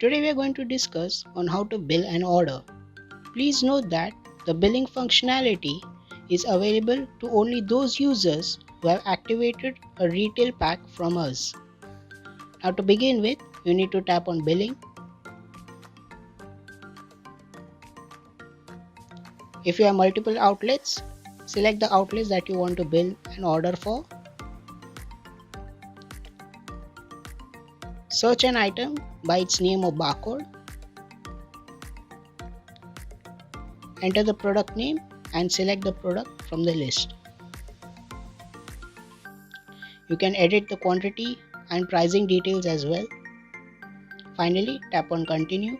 Today we are going to discuss on how to bill an order. Please note that the billing functionality is available to only those users who have activated a retail pack from us. Now to begin with, you need to tap on billing. If you have multiple outlets, select the outlets that you want to bill an order for. Search an item by its name or barcode. Enter the product name and select the product from the list. You can edit the quantity and pricing details as well. Finally, tap on continue.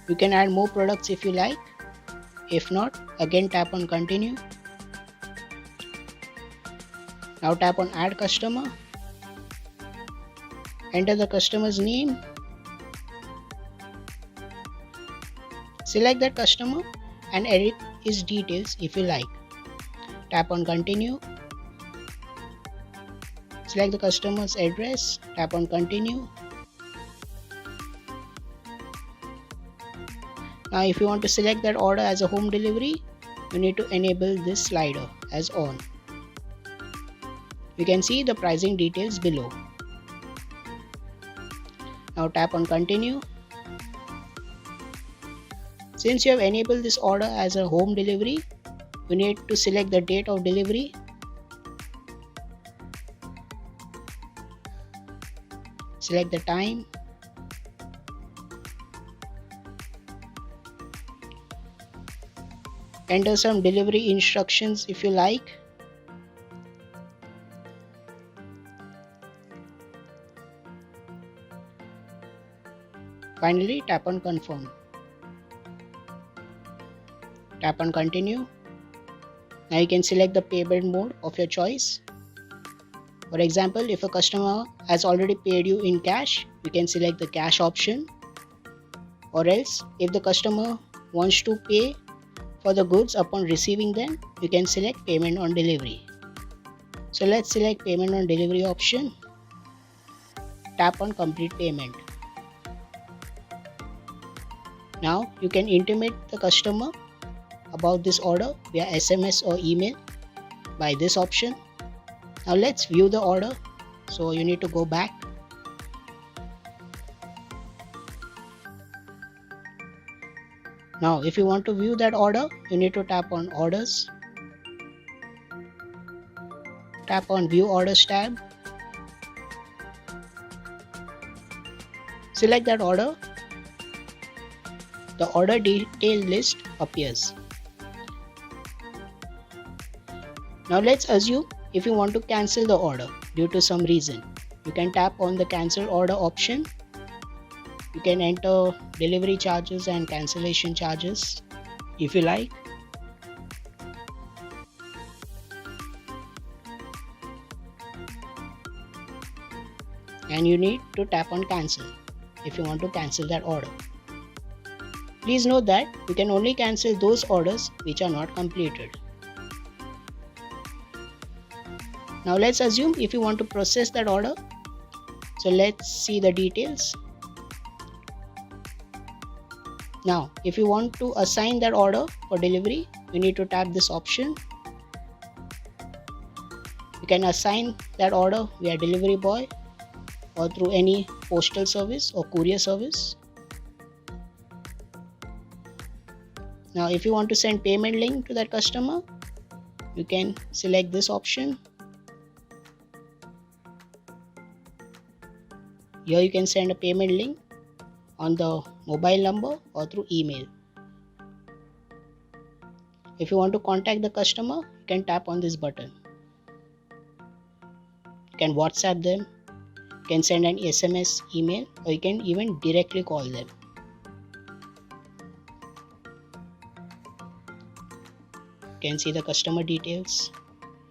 You can add more products if you like. If not, again tap on continue. Now tap on add customer. Enter the customer's name. Select that customer and edit his details if you like. Tap on continue. Select the customer's address. Tap on continue. Now if you want to select that order as a home delivery, you need to enable this slider as on. You can see the pricing details below. Now tap on continue. Since you have enabled this order as a home delivery, you need to select the date of delivery. Select the time. Enter some delivery instructions if you like. Finally, tap on confirm. Tap on continue. Now you can select the payment mode of your choice. For example, if a customer has already paid you in cash, you can select the cash option. Or else, if the customer wants to pay for the goods upon receiving them, you can select payment on delivery. So let's select payment on delivery option. Tap on complete payment. Now you can intimate the customer about this order via SMS or email by this option. Now let's view the order. So you need to go back. Now if you want to view that order, you need to tap on orders. Tap on view orders tab. Select that order. The order detail list appears. Now let's assume if you want to cancel the order due to some reason, you can tap on the cancel order option. You can enter delivery charges and cancellation charges if you like. And you need to tap on cancel if you want to cancel that order. Please note that you can only cancel those orders which are not completed. Now let's assume if you want to process that order. So let's see the details. Now if you want to assign that order for delivery, you need to tap this option. You can assign that order via delivery boy or through any postal service or courier service. Now if you want to send payment link to that customer, you can select this option. Here you can send a payment link on the mobile number or through email. If you want to contact the customer, you can tap on this button. You can WhatsApp them, you can send an SMS, email, or you can even directly call them. You can see the customer details,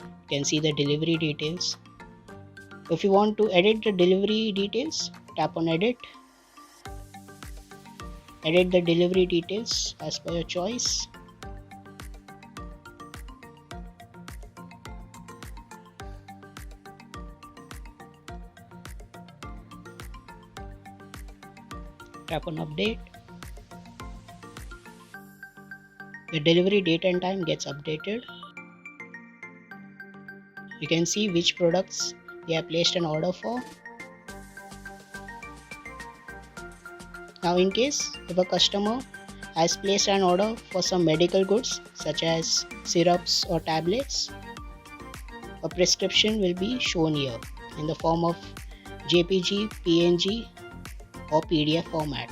you can see the delivery details. If you want to edit the delivery details, tap on edit. Edit the delivery details as per your choice. Tap on update. The delivery date and time gets updated. You can see which products they have placed an order for. Now in case if a customer has placed an order for some medical goods such as syrups or tablets, a prescription will be shown here in the form of JPG, PNG or PDF format.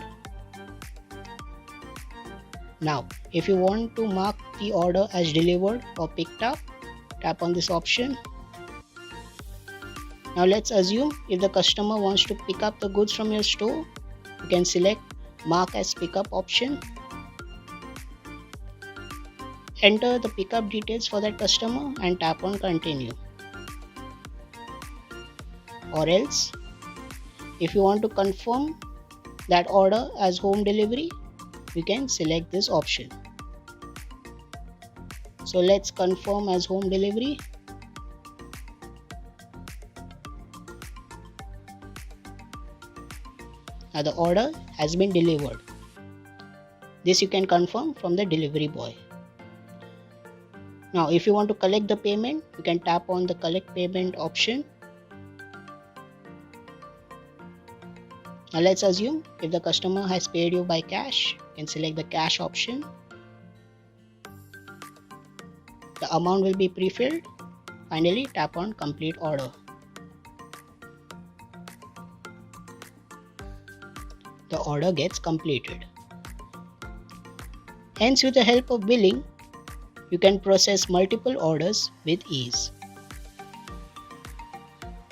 Now if you want to mark the order as delivered or picked up, tap on this option. Now let's assume if the customer wants to pick up the goods from your store, you can select Mark as Pickup option. Enter the pickup details for that customer and tap on Continue. Or else, if you want to confirm that order as home delivery, you can select this option. So let's confirm as home delivery. Now the order has been delivered. This you can confirm from the delivery boy. Now if you want to collect the payment, you can tap on the collect payment option. Now let's assume if the customer has paid you by cash, you can select the cash option. The amount will be pre-filled. Finally, tap on complete order. The order gets completed. Hence, with the help of billing, you can process multiple orders with ease.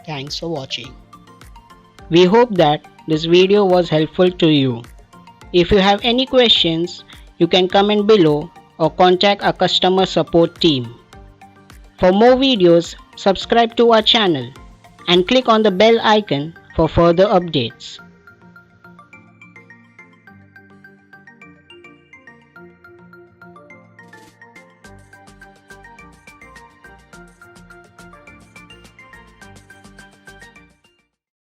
Thanks for watching. We hope that this video was helpful to you. If you have any questions, you can comment below or contact our customer support team. For more videos, subscribe to our channel and click on the bell icon for further updates.